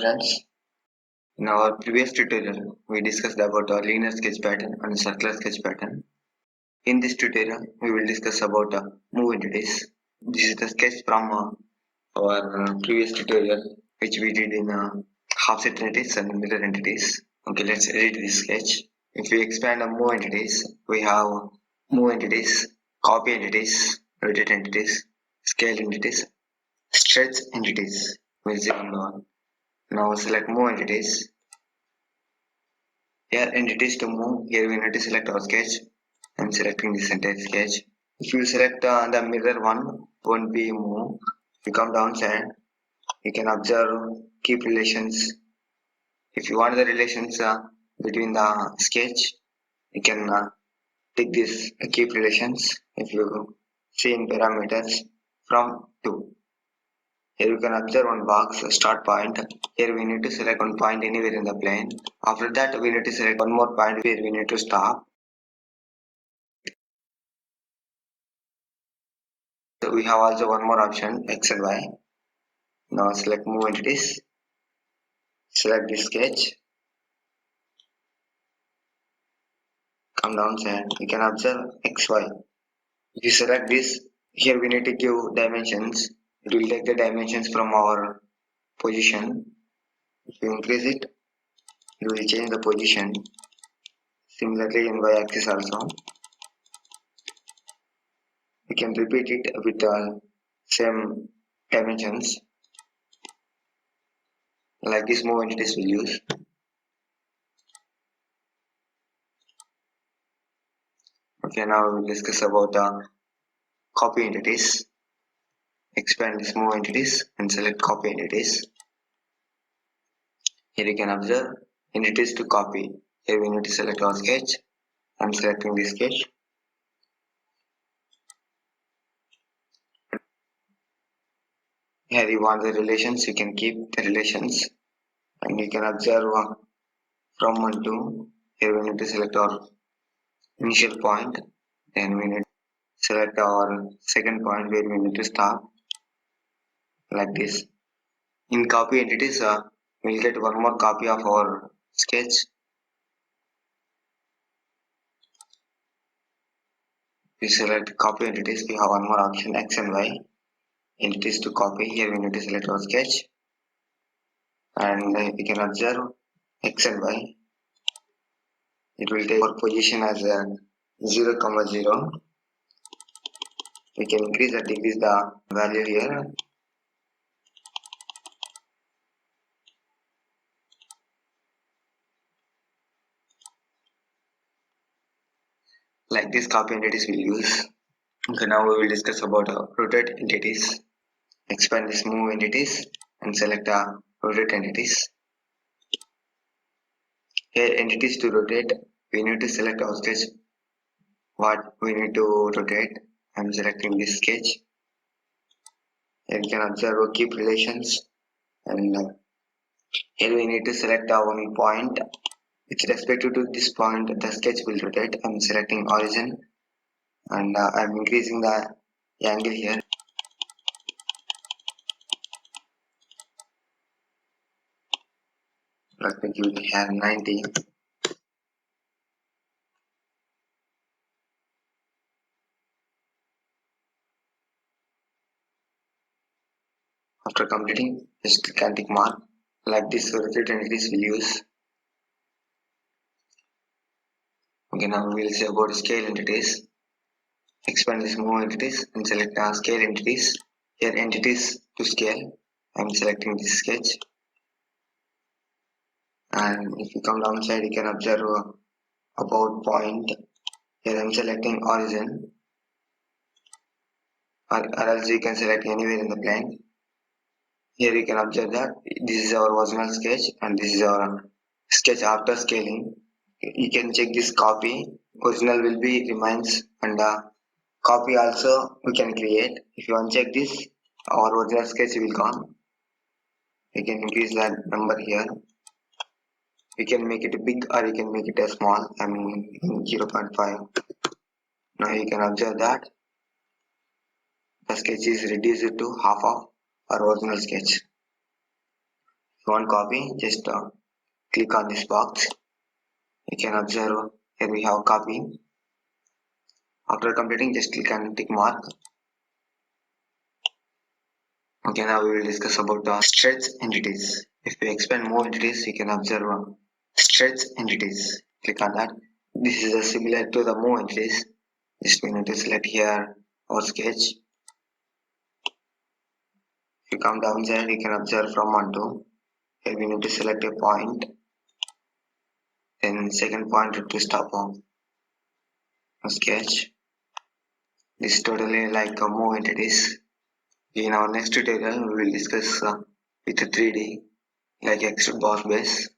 friends. In our previous tutorial, we discussed about a linear sketch pattern and a circular sketch pattern. In this tutorial, we will discuss about move entities. This is the sketch from our previous tutorial, which we did in offset entities and mirror entities. Okay, let's edit this sketch. If we expand the move entities, we have move entities, copy entities, rotate entities, scale entities, stretch entities. We'll see on the one. Now select move entities. Here entities to move. Here we need to select our sketch. I'm selecting this entire sketch. If you select the mirror one, won't be move. If you come downside, you can observe keep relations. If you want the relations between the sketch, you can take this keep relations. If you see in parameters from 2. Here you can observe one box start point. Here we need to select one point anywhere in the plane. After that we need to select one more point where we need to stop. So we have also one more option X and Y. Now select move entities. Select this sketch. Come down and you can observe XY. If you select this, here we need to give dimensions. It will take the dimensions from our position. If you increase it, it will change the position. Similarly in Y axis also. We can repeat it with the same dimensions. Like this move entities will use. Okay, now we will discuss about copy entities. Expand this move entities and select copy entities. Here you can observe entities to copy. Here we need to select our sketch. I'm selecting this sketch. Here you want the relations, you can keep the relations. And you can observe from 1 to, here we need to select our initial point. Then we need to select our second point where we need to stop. Like this. In copy entities, we'll get one more copy of our sketch. We select copy entities, we have one more option X and Y. Entities to copy, here we need to select our sketch. And we can observe X and Y. It will take our position as 0, 0. We can increase or decrease the value here. Like this copy entities we'll use. Okay, now we will discuss about rotate entities. Expand this move entities and select rotate entities. Here entities to rotate, we need to select our sketch. What we need to rotate. I'm selecting this sketch. Here you can observe keep relations, and here we need to select one point. With respect to this point, the sketch will rotate. I'm selecting origin, and I'm increasing the angle here. Let me give it here 90. After completing, just click and tick mark. Like this, rotate entities will use. Okay, now we will see about scale entities. Expand this move entities and select scale entities. Here entities to scale. I'm selecting this sketch. And if you come downside, you can observe about point. Here I'm selecting origin. Or else you can select anywhere in the plane. Here you can observe that this is our original sketch and this is our sketch after scaling. You can check this copy. Original will be remains, and copy also we can create. If you uncheck this, our original sketch will gone. You can increase that number here. You can make it big or you can make it a small. I mean 0.5. Now you can observe that the sketch is reduced to half of our original sketch. you want copy, just click on this box. You can observe here we have copy. After completing, just click on tick mark. Okay, now we will discuss about the stretch entities. If we expand more entities, you can observe stretch entities. Click on that. This is similar to the move entities. Just we need to select here our sketch. If you come down here, you can observe from 1 to. Here we need to select a point. Then second point to stop on a sketch. This is totally like a move entities. In our next tutorial, we will discuss with 3D like extrude boss base.